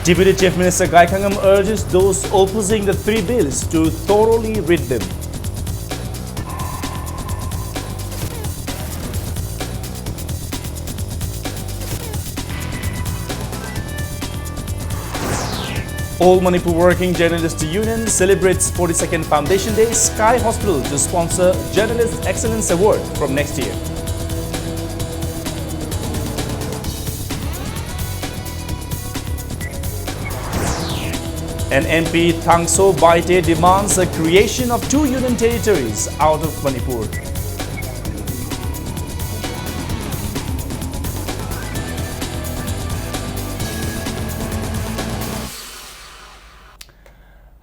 Deputy Chief Minister Gai Khangam urges those opposing the three bills to thoroughly read them. All Manipur Working Journalists Union celebrates 42nd Foundation Day. Sky Hospital to sponsor Journalist Excellence Award from next year. And MP Thangso Baite demands the creation of 2 union territories out of Manipur.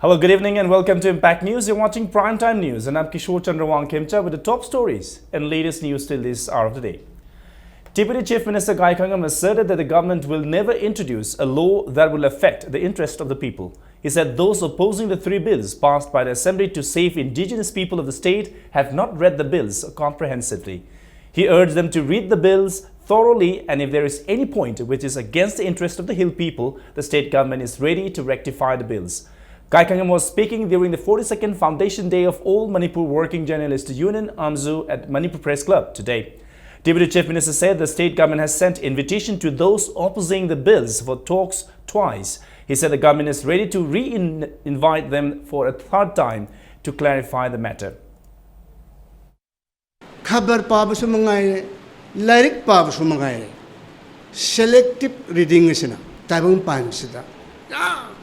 Hello, good evening and welcome to Impact News. You're watching Primetime News and I'm Kishore Chandrawang Khemcha with the top stories and latest news till this hour of the day. Deputy Chief Minister Gai Khangam asserted that the government will never introduce a law that will affect the interest of the people. He said those opposing the 3 bills passed by the Assembly to save indigenous people of the state have not read the bills comprehensively. He urged them to read the bills thoroughly, and if there is any point which is against the interest of the Hill people, the state government is ready to rectify the bills. Gai Khangam was speaking during the 42nd Foundation Day of All Manipur Working Journalists Union AMZU at Manipur Press Club today. Deputy Chief Minister said the state government has sent invitation to those opposing the bills for talks twice. He said the government is ready to re-invite them for a 3rd time to clarify the matter. Khabar pabasu mangai lyric pabasu mangai selective reading isina tabung pansida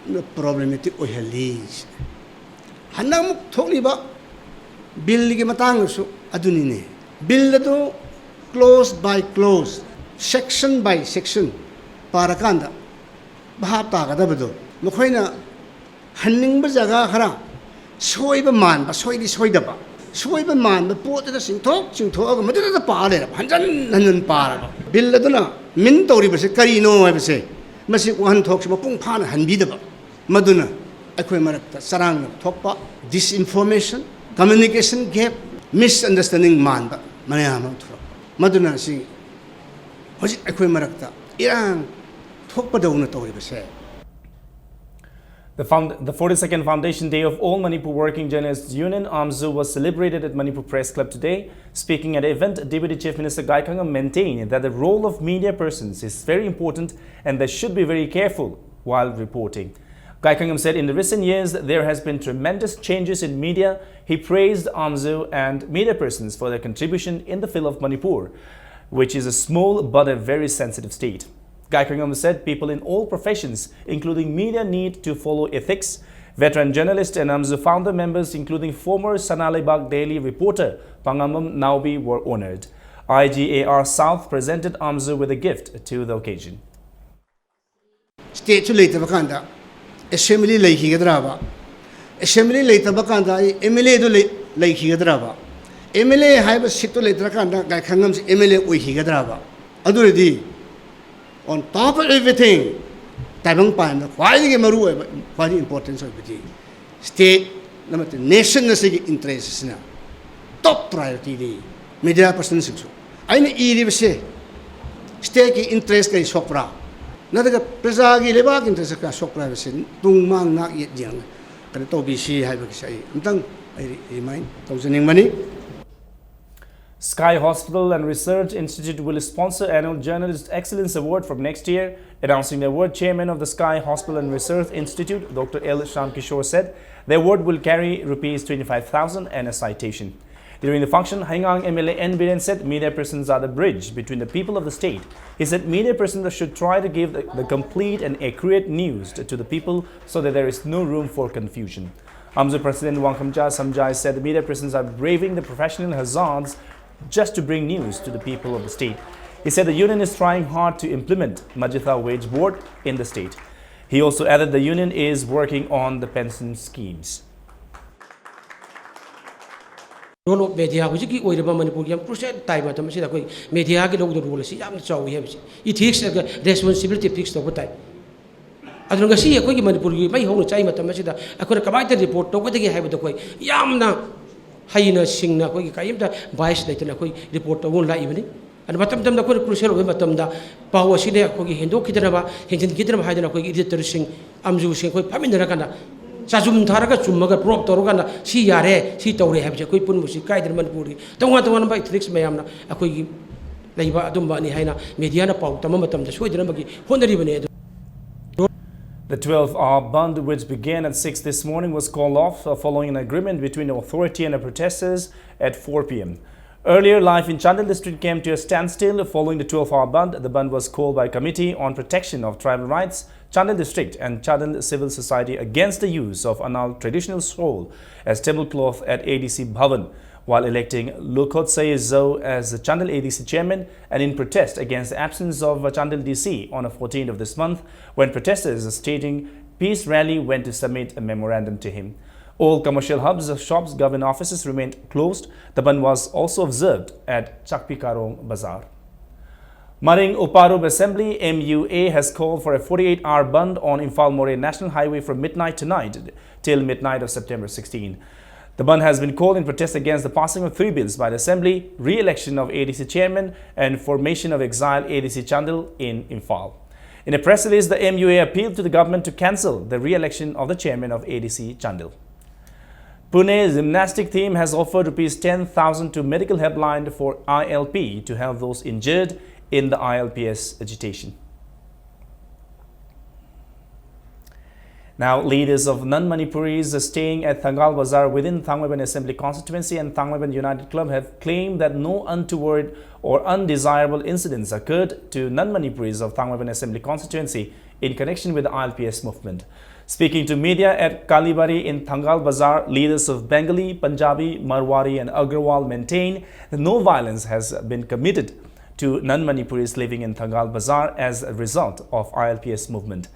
the problematic ohelis hanamuk tholiba bill gi matang su aduni ne bill do clause by clause section by section parakanda bhap ta gada bado mokhoina hanning ba jaga khara soiba man ba soidi soidaba soiba man ba pot da singthok ga madu da pa le hanjan pa bill aduna min tori ba se kari no ba se masi wan thok se pung phan hanbi da maduna akhoi marakta sarang thokpa disinformation communication gap misunderstanding man ba manayam thro maduna si hoji akhoi marakta irang thokpa dauna tori ba se. The 42nd Foundation Day of All Manipur Working Journalists Union AMZU was celebrated at Manipur Press Club today. Speaking at the event, Deputy Chief Minister Gai Khangam maintained that the role of media persons is very important and they should be very careful while reporting. Gai Khangam said in the recent years there has been tremendous changes in media. He praised AMZU and media persons for their contribution in the field of Manipur, which is a small but a very sensitive state. Gai Khangam said people in all professions, including media, need to follow ethics. Veteran journalist and AMZU founder members, including former Sanalibag Daily reporter Pangamam Naubi, were honored. IGAR South presented AMZU with a gift to the occasion. State later bakanda assembly leki gadraba assembly later bakanda MLA do leki gadraba MLA haiba situ later kanda Gai Khangam MLA ohi gadraba aduredi on top of everything, Taibang Pan, why the Maru, why the importance of the state, the nation interests now. Top priority, media persons. I need say, state interest is sopra. Not the Presagi Lebak interest of sopra, Tung not yet young. Can it be she have a say? I remind, thousand money. Sky Hospital and Research Institute will sponsor annual Journalist Excellence Award from next year. Announcing the award, Chairman of the Sky Hospital and Research Institute, Dr. L. Shyam Kishore, said the award will carry Rs 25,000 and a citation. During the function, Haingang MLA N. Biren said media persons are the bridge between the people of the state. He said media persons should try to give the complete and accurate news to the people so that there is no room for confusion. AMZU President Wangkhamja Samjai said the media persons are braving the professional hazards just to bring news to the people of the state. He said the union is trying hard to implement Majitha Wage Board in the state. He also added the union is working on the pension schemes. Role of media, which is going to Manipur, time at the media, get over the rule. It takes a responsibility fixed over time. I don't see a quick Manipur, my whole time at the Machida. I could have come the report over the habit of the way. Yamna. Hayina sing na koi kaim da bias na tena koi report won la evening ꯑꯗꯨ ꯃꯇꯝꯗ ꯑꯩꯈꯣꯏꯅ ꯀ꯭ꯔꯨꯁꯤꯌꯦꯜ ꯑꯣꯏꯕ ꯃꯇꯝꯗ ꯄꯥꯎ ꯑꯁꯤꯅ ꯑꯩꯈꯣꯏꯒꯤ ꯍꯦꯟꯗꯣꯛꯈꯤꯗꯅꯕ ꯍꯦꯟꯖꯤꯟꯈꯤꯗꯅꯕ ꯍꯥꯏꯗꯅ ꯑꯩꯈꯣꯏꯒꯤ ꯏꯗꯤꯇꯔꯁꯤꯡ ꯑꯃꯖꯨꯁꯤꯡ ꯑꯩꯈꯣꯏ ꯐꯝꯃꯤꯟꯅꯔꯀꯥꯟꯗ ꯆꯥꯖꯨꯝ ꯊꯥꯔꯒ ꯆꯨꯝꯃꯒ ꯄ꯭ꯔꯣꯞ ꯇꯧꯔꯀꯥꯟꯗ ꯁꯤ ꯌꯥꯔꯦ ꯁꯤ ꯇꯧꯔꯦ ꯍꯥꯏꯕꯁꯦ ꯑꯩꯈꯣꯏ ꯄꯨꯝꯅꯃꯛꯁꯤ ꯀꯥꯏꯗꯅ ꯃꯅꯤꯄꯨꯔꯒꯤ ꯇꯣꯉꯥꯟ ꯇꯣꯉꯥꯟꯕ ꯏꯊꯤꯛꯁ ꯃꯌꯥꯝꯅ ꯑꯩꯈꯣꯏꯒꯤ ꯂꯩꯕ ꯑꯗꯨꯝꯕꯅꯤ ꯍꯥꯏꯅ ꯃꯦꯗꯤꯌꯥꯅ ꯄꯥꯎ ꯇꯝꯕ ꯃꯇꯝꯗ ꯁꯣꯏꯗꯅꯕꯒꯤ ꯍꯣꯠꯅꯔꯤꯕꯅꯤ ꯑꯗꯨ The 12-hour band, which began at 6 this morning, was called off following an agreement between the authority and the protesters at 4 p.m. Earlier, life in Chandel district came to a standstill following the 12-hour band. The band was called by Committee on Protection of Tribal Rights, Chandel district and Chandel Civil Society against the use of Anal traditional shawl as tablecloth at ADC Bhavan, while electing Lokhotsai Zo as the Chandel ADC chairman, and in protest against the absence of Chandel DC on the 14th of this month, when protesters staging peace rally went to submit a memorandum to him. All commercial hubs, shops, government offices remained closed. The ban was also observed at Chakpikarong Bazaar. Maring Uparub Assembly MUA has called for a 48-hour ban on Imphal More National Highway from midnight tonight till midnight of September 16. The ban has been called in protest against the passing of 3 bills by the Assembly, re-election of ADC chairman and formation of exiled ADC Chandel in Imphal. In a press release, the MUA appealed to the government to cancel the re-election of the chairman of ADC Chandel. Pune gymnastic team has offered ₹10,000 to medical helpline for ILP to help those injured in the ILPS agitation. Now, leaders of non-Manipuris staying at Thangal Bazaar within Thangmaiban Assembly constituency and Thangmaiban United Club have claimed that no untoward or undesirable incidents occurred to non-Manipuris of Thangmaiban Assembly constituency in connection with the ILPS movement. Speaking to media at Kalibari in Thangal Bazaar, leaders of Bengali, Punjabi, Marwari and Agrawal maintain that no violence has been committed to non-Manipuris living in Thangal Bazaar as a result of ILPS movement.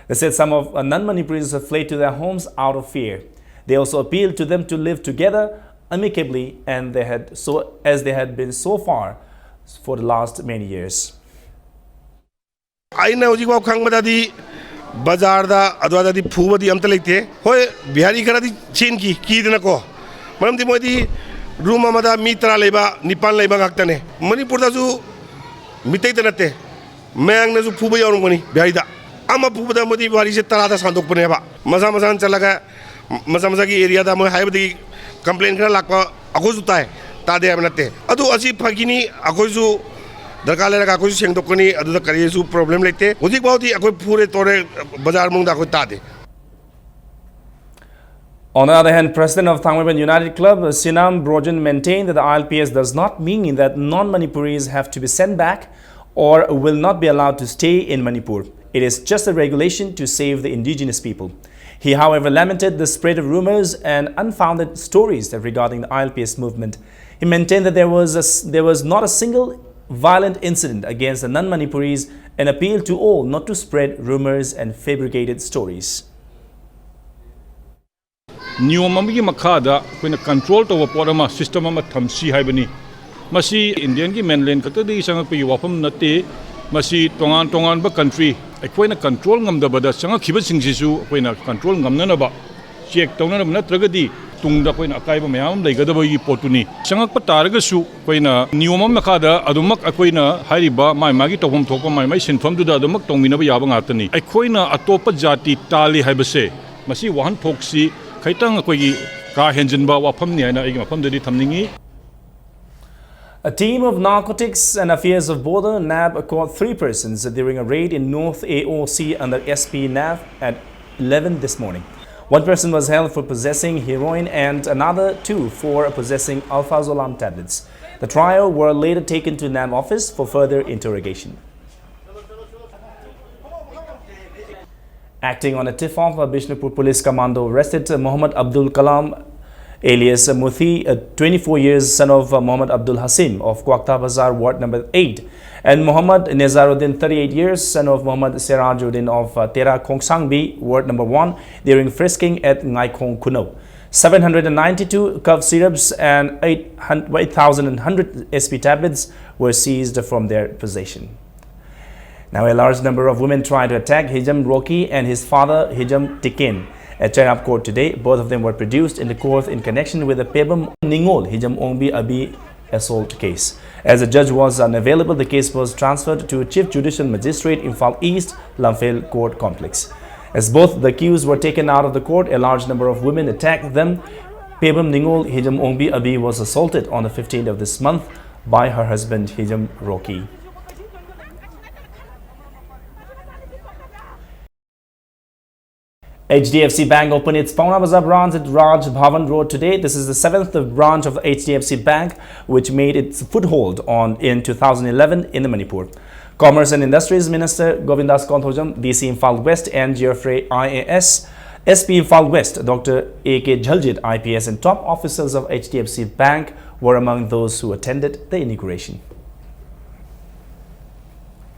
They said some of non-Manipuris have fled to their homes out of fear. They also appealed to them to live together amicably and they had been so far for the last many years. I know you walk Bazaar da Adwada di Puba di Amtalite, Hoy, Bihari Karadi Chinki, Kidinako, Madam di Modi, Rumamada Mitra Leba, Nipan Leba Gaktane, Manipurdazu, Mitetanate, Mang Nazu Puba Yormoni, Bihaida, Ama Puba Modi, Varis Tarata Sandopuneva, Mazamazan Salaga, Mazamazaki area, the Mohabi complaint Laka, Agozutai, Tade Amnate, Adu Asi Pagini, Agozu. दरकार कोई सेंगदोकनी अदुदा करियसु problem लेते उदिक बाउदी अकोई पूरे तोरे बाजार मुंगदा कोई तादे. On the other hand, President of Thangmaiban United Club, Sinam Brojan, maintained that the ILPS does not mean that non-Manipuris have to be sent back or will not be allowed to stay in Manipur. It is just a regulation to save the indigenous people. He, however, lamented the spread of rumors and unfounded stories regarding the ILPS movement. He maintained that there was not a single violent incident against the non-Manipuris and appealed to all not to spread rumors and fabricated stories. Niyomamagi makada kuna control to porama system ama thamsi haibani masi Indian ki mainland kata di sanga pe wafam nate masi tongan ba country akoina control ngamda bada sanga khiba singsisu akoina control ngamna na ba check tawna na natragadi tungda koina akaiba mayam leigada gi potuni sangak pataraga su koina niyomam makada adumak akoina hariba mai magi tawhom thokpa mai sinfam du da adumak tongmina ba yaba ngatani akoina atopa jati tali haibase masi wahan thoksi khaitang akoigi ka henjinba wafam ni haina igi mafam dadi thamningi. A team of Narcotics and Affairs of Border NAB caught 3 persons during a raid in North AOC under SP NAB at 11 this morning. 1 person was held for possessing heroin and another 2 for possessing alprazolam tablets. The trio were later taken to NAM office for further interrogation. Acting on a tip-off, Bishnupur Police Commando arrested Muhammad Abdul Kalam alias Muthi, 24 years, son of Muhammad Abdul Hasim of Kwakta Bazar, Ward number 8, and Muhammad Nezaruddin, 38 years, son of Muhammad Sirajuddin of Tera Kongsangbi, Ward number 1, during frisking at Ngaikong Kuno. 792 cough syrups and 8,100 SP tablets were seized from their possession. Now, a large number of women tried to attack Hijam Roki and his father Hijam Tikin at Chairap Court today. Both of them were produced in the court in connection with the Pebam Ningol Hijam Ongbi Abi assault case. As the judge was unavailable, the case was transferred to Chief Judicial Magistrate Imphal East Lamphel Court Complex. As both the accused were taken out of the court, a large number of women attacked them. Pebam Ningol Hijam Ongbi Abi was assaulted on the 15th of this month by her husband Hijam Rocky. HDFC Bank opened its Pauna Bazaar branch at Raj Bhavan Road today. This is the 7th branch of HDFC Bank, which made its foothold in 2011 in the Manipur. Commerce and Industries Minister Govindas Konthojam, DC Imphal West, and Geoffrey IAS, SP Imphal West, Dr. A.K. Jhaljit IPS, and top officials of HDFC Bank were among those who attended the inauguration.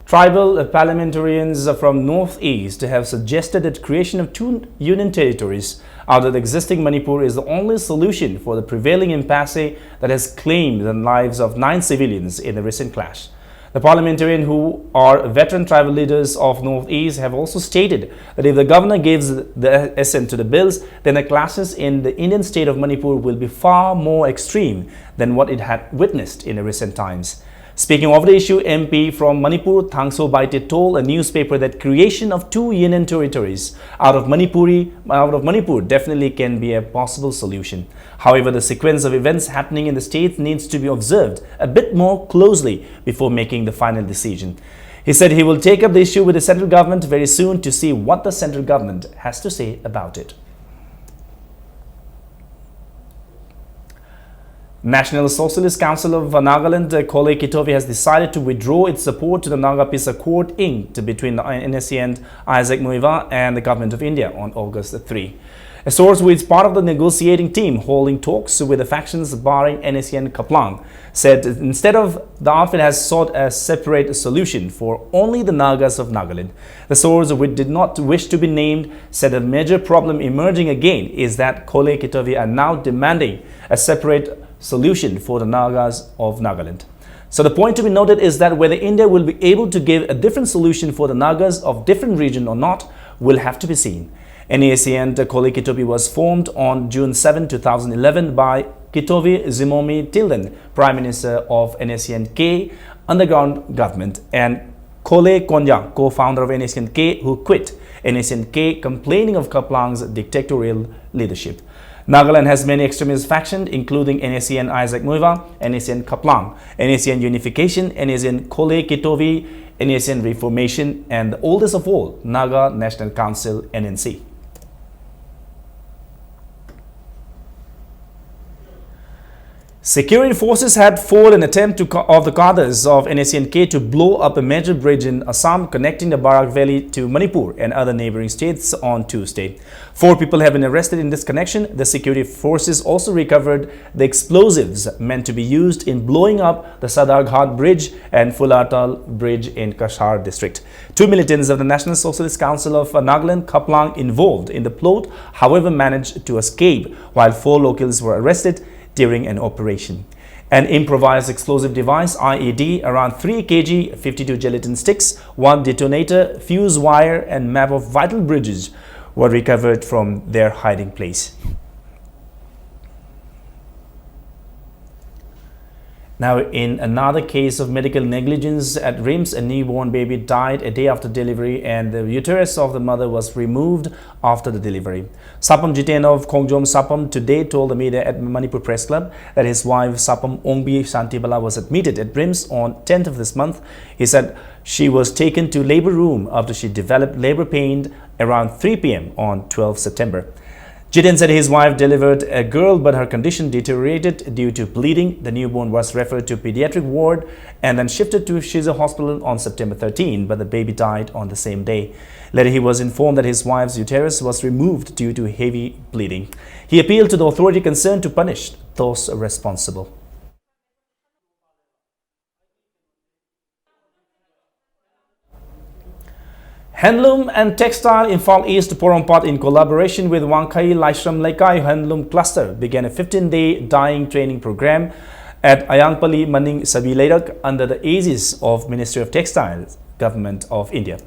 Tribal parliamentarians from Northeast have suggested that creation of 2 union territories out of the existing Manipur is the only solution for the prevailing impasse that has claimed the lives of 9 civilians in the recent clash. The parliamentarians, who are veteran tribal leaders of Northeast, have also stated that if the governor gives the assent to the bills, then the clashes in the Indian state of Manipur will be far more extreme than what it had witnessed in the recent times. Speaking of the issue, MP from Manipur, Thangso Baite, told a newspaper that creation of 2 union territories out of Manipur definitely can be a possible solution. However, the sequence of events happening in the state needs to be observed a bit more closely before making the final decision. He said he will take up the issue with the central government very soon to see what the central government has to say about it. National Socialist Council of Nagaland, Khole Kitovi, has decided to withdraw its support to the Naga Peace Accord inked between the NSC and Isaac Muiva and the Government of India on August 3. A source who is part of the negotiating team holding talks with the factions barring NSC and Kaplang said instead of the outfit has sought a separate solution for only the Nagas of Nagaland. The source, which did not wish to be named, said a major problem emerging again is that Khole Kitovi are now demanding a separate solution for the Nagas of Nagaland. So the point to be noted is that whether India will be able to give a different solution for the Nagas of different region or not will have to be seen. NAC and Khole Kitovi was formed on June 7, 2011 by Kitovi Zimomi Tilden, Prime Minister of NACN-K underground government, and Khole Konya, co-founder of NACN-K, who quit NACN-K complaining of Kaplang's dictatorial leadership. Nagaland has many extremist factions, including NACN Isaac Muiva, NACN Kaplang, NACN Unification, NACN Khole Kitovi, NACN Reformation, and the oldest of all, Naga National Council, NNC. Security forces had foiled an attempt of the cadres of NACN-K to blow up a major bridge in Assam connecting the Barak Valley to Manipur and other neighboring states on Tuesday. 4 people have been arrested in this connection. The security forces also recovered the explosives meant to be used in blowing up the Sadarghat Bridge and Fulatal Bridge in Kashar district. 2 militants of the National Socialist Council of Nagaland, Kaplang, involved in the plot, however, managed to escape, while 4 locals were arrested during an operation. An improvised explosive device, IED, around 3 kg, 52 gelatin sticks, 1 detonator, fuse wire, and map of vital bridges were recovered from their hiding place. Now, in another case of medical negligence at RIMS, a newborn baby died a day after delivery and the uterus of the mother was removed after the delivery. Sapam Jiten of Khongjom Sapam today told the media at Manipur Press Club that his wife Sapam Ongbi Shantibala was admitted at RIMS on 10th of this month. He said she was taken to labor room after she developed labor pain around 3 p.m. on 12 September. Jiten said his wife delivered a girl, but her condition deteriorated due to bleeding. The newborn was referred to pediatric ward and then shifted to Shiza Hospital on September 13, but the baby died on the same day. Later, he was informed that his wife's uterus was removed due to heavy bleeding. He appealed to the authority concerned to punish those responsible. Handloom and Textile Imphal East Porompat, in collaboration with Wangkai Laishram Laikai Handloom Cluster, began a 15-day dyeing training program at Ayangpali Maning Sabilairak under the aegis of Ministry of Textiles, Government of India.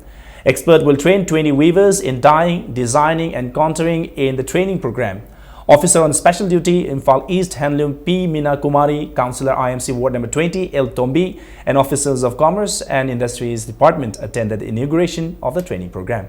Experts will train 20 weavers in dyeing, designing and contouring in the training program. Officer on special duty, Imphal East Handloom P. Meena Kumari, Councillor IMC Ward number 20, El Tombi, and officers of Commerce and Industries Department attended the inauguration of the training program.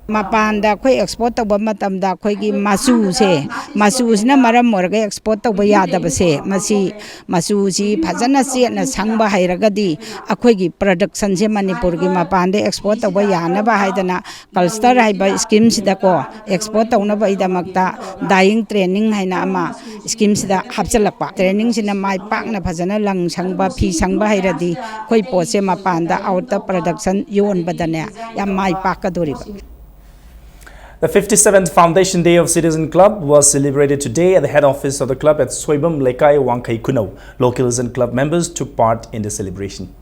Mapanda khoi export tawba matamda khoi gi masu se masu sina maram morga export tawba yada base masi masu ji phajana se na sangba hairagadi akhoi gi production se Manipur gi mapande export tawba yana ba haidana cluster haiba scheme sida ko export tawna ba idamakta dying training haina ama scheme sida hapchalakpa training sina mai pak na phajana lang sangba phi sangba hairadi khoi pose mapanda out of production yon badane ya mai pak ka doriba. The 57th Foundation Day of Citizen Club was celebrated today at the head office of the club at Soibam Lekai Wangkai Kuno. Locals and club members took part in the celebration.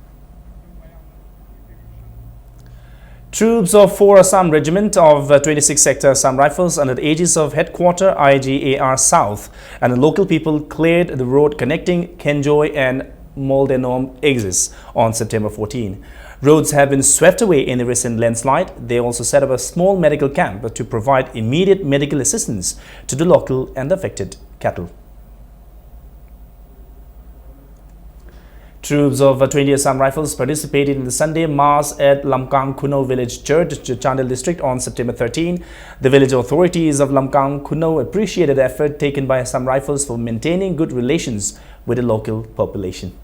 Troops of 4 Assam Regiment of 26 Sector Assam Rifles under the aegis of Headquarter IGAR South and the local people cleared the road connecting Kenjoy and Moldenom exits on September 14. Roads have been swept away in the recent landslide. They also set up a small medical camp to provide immediate medical assistance to the local and the affected cattle. Troops of 20 Assam Rifles participated in the Sunday Mass at Lamkang Kuno Village Church, Chandel District on September 13. The village authorities of Lamkang Kuno appreciated the effort taken by Assam Rifles for maintaining good relations with the local population.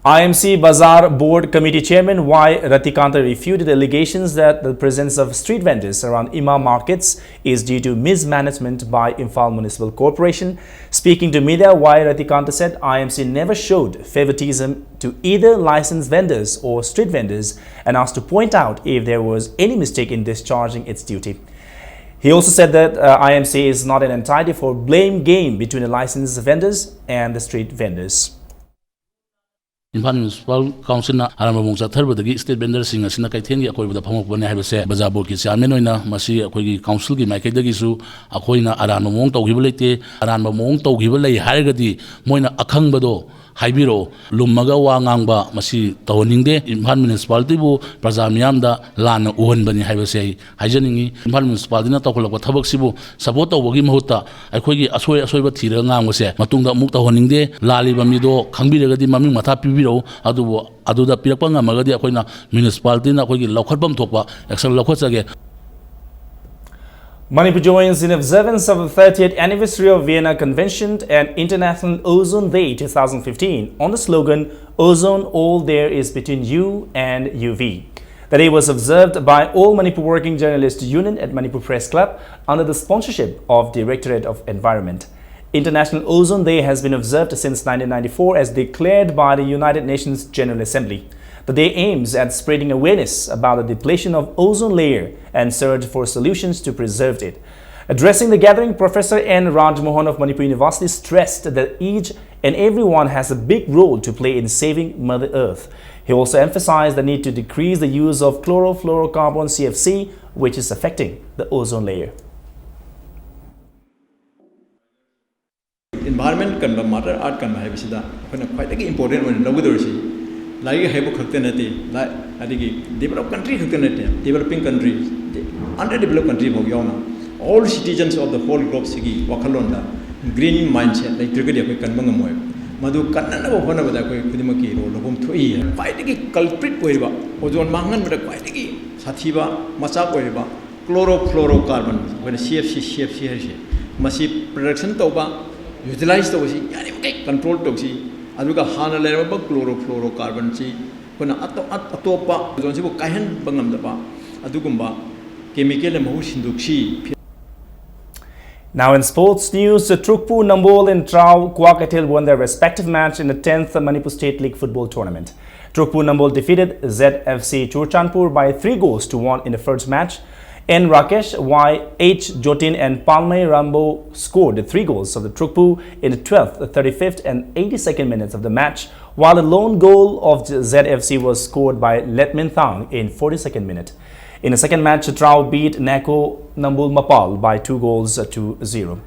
IMC Bazaar Board Committee Chairman Y. Ratikanta refuted allegations that the presence of street vendors around Imam markets is due to mismanagement by Imphal Municipal Corporation. Speaking to media, Y. Ratikanta said IMC never showed favoritism to either licensed vendors or street vendors and asked to point out if there was any mistake in discharging its duty. He also said that IMC is not an entirety for blame game between the licensed vendors and the street vendors. Imphal Municipal Council na alam mong satarbadagi state vendor sing asina kaithen gi akoi bada phamok bane haibase bazaar board ki chairman oina masi akoi gi council gi maikei dagi su akoi na aran mong tawgiba leite aran mong tawgiba lei hairagadi moina akhang bado haibiro lummaga wa ngangba masi tawningde Imphal Municipality bu praja miyam da lan uhan bani haibase haijaningi Imphal Municipality na tawkolak thabak sibu support tawbagi mahutta akoi gi asoi ba thira ngangwase matungda muk tawningde lali bamido khangbiragadi maming matha pibiro aduda pirakpa ngamagadi akoina municipality na akoigi laukhatbam thokpa action laukhatsage. Manipur joins in observance of the 30th anniversary of Vienna Convention and International Ozone Day 2015 on the slogan, "Ozone, all there is between you and UV." The day was observed by All Manipur Working Journalists Union at Manipur Press Club under the sponsorship of Directorate of Environment. International Ozone Day has been observed since 1994 as declared by the United Nations General Assembly. The day aims at spreading awareness about the depletion of ozone layer and search for solutions to preserve it. Addressing the gathering, Professor N. Rajmohan of Manipur University stressed that each and everyone has a big role to play in saving Mother Earth. He also emphasized the need to decrease the use of chlorofluorocarbon CFC, which is affecting the ozone layer. Environment kan ba matter art kan ba hai bisida khona khwaidagi important one logudorsi lai haibu khakte nati lai adigi developed country khakte nati developing countries underdeveloped country bog yauna all citizens of the whole globe sigi wakhalonda green mindset like trigger ko kan bang moy madu kanna ba hona ba ko kudimaki ro lobom thui khwaidagi culprit oiba ozone mangan ba khwaidagi sathiba machak oiba chlorofluorocarbon when CFC hai masi production toba utilize to si yani okay control to si aduga hana leraba chlorofluorocarbon si kona atopa ozone si bo kahen bangam da ba adugumba chemical mahu sinduksi. Now in sports news, Trukpu, Nambol and Trau Kuakatil won their respective match in the 10th Manipur State League football tournament. Trukpu Nambol defeated ZFC Churchandpur by 3-1 in the first match. N. Rakesh, Y. H. Jotin and Palmay Rambo scored the 3 goals of the Trukpu in the 12th, 35th and 82nd minutes of the match, while the lone goal of ZFC was scored by Letmin Thang in 42nd minute. In the second match, Trau beat Nako Nambul Mapal by 2-0.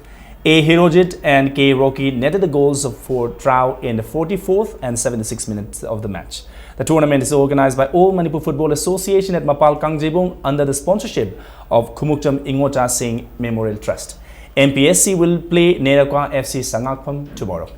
A. Hirojit and K. Rocky netted the goals for Trau in the 44th and 76th minutes of the match. The tournament is organized by All Manipur Football Association at Mapal Kangjebong under the sponsorship of Khumukcham Ingota Singh Memorial Trust. MPSC will play Nerakwa FC Sangakpam tomorrow.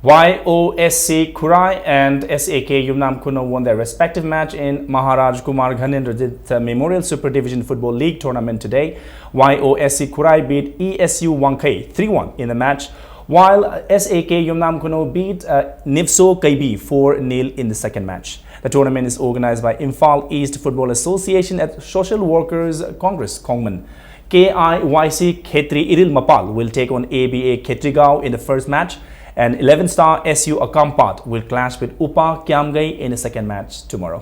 YOSC Kurai and SAK Yumnam Kuno won their respective match in Maharaj Kumar Ghanendra Memorial Super Division Football League tournament today. YOSC Kurai beat ESU Wankai 3-1 in the match, while SAK Yumnam Kuno beat Nipso Kaibi 4-0 in the second match. The tournament is organized by Imphal East Football Association at Social Workers Congress, Kongman. KIYC Khetri Iril Mapal will take on ABA Khetrigao in the first match, and 11-star SU Akampat will clash with Upa Kiamgai in the second match tomorrow.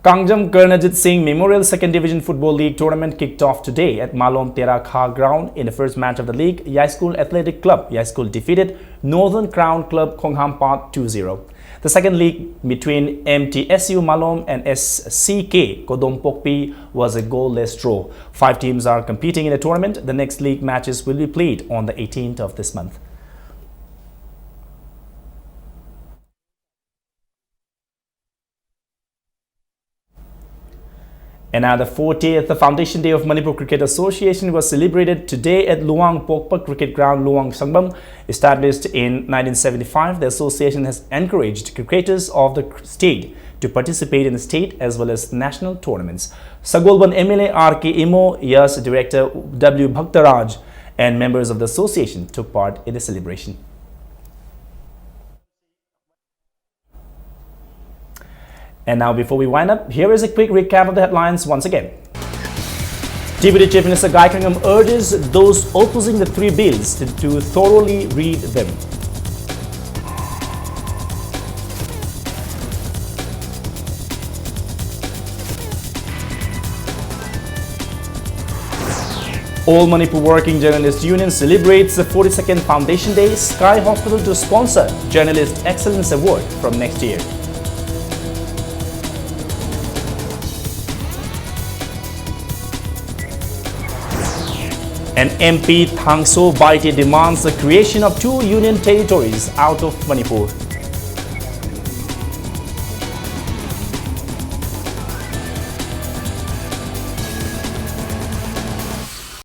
Kangjam Karnajit Singh Memorial Second Division Football League tournament kicked off today at Malom Tera Kha ground. In the first match of the league, Yai School Athletic Club Yai School defeated Northern Crown Club Khonghampat 2-0. The second league between MTSU Malom and SCK Kodom Pokpi was a goalless draw. 5 teams are competing in the tournament. The next league matches will be played on the 18th of this month. And now the 40th Foundation Day of Manipur Cricket Association was celebrated today at Luang Pokpa Cricket Ground, Luang Sangbam. Established in 1975, the association has encouraged cricketers of the state to participate in the state as well as national tournaments. Sagolban MLA RK Imo, YAS Director W Bhaktaraj and members of the association took part in the celebration. And now, before we wind up, here is a quick recap of the headlines once again. Deputy Chief Minister Gaikangam urges those opposing the 3 bills to thoroughly read them. All Manipur Working Journalists Union celebrates the 42nd Foundation Day. Sky Hospital to sponsor Journalist Excellence Award from next year. And MP Thangso Baite demands the creation of 2 union territories out of Manipur.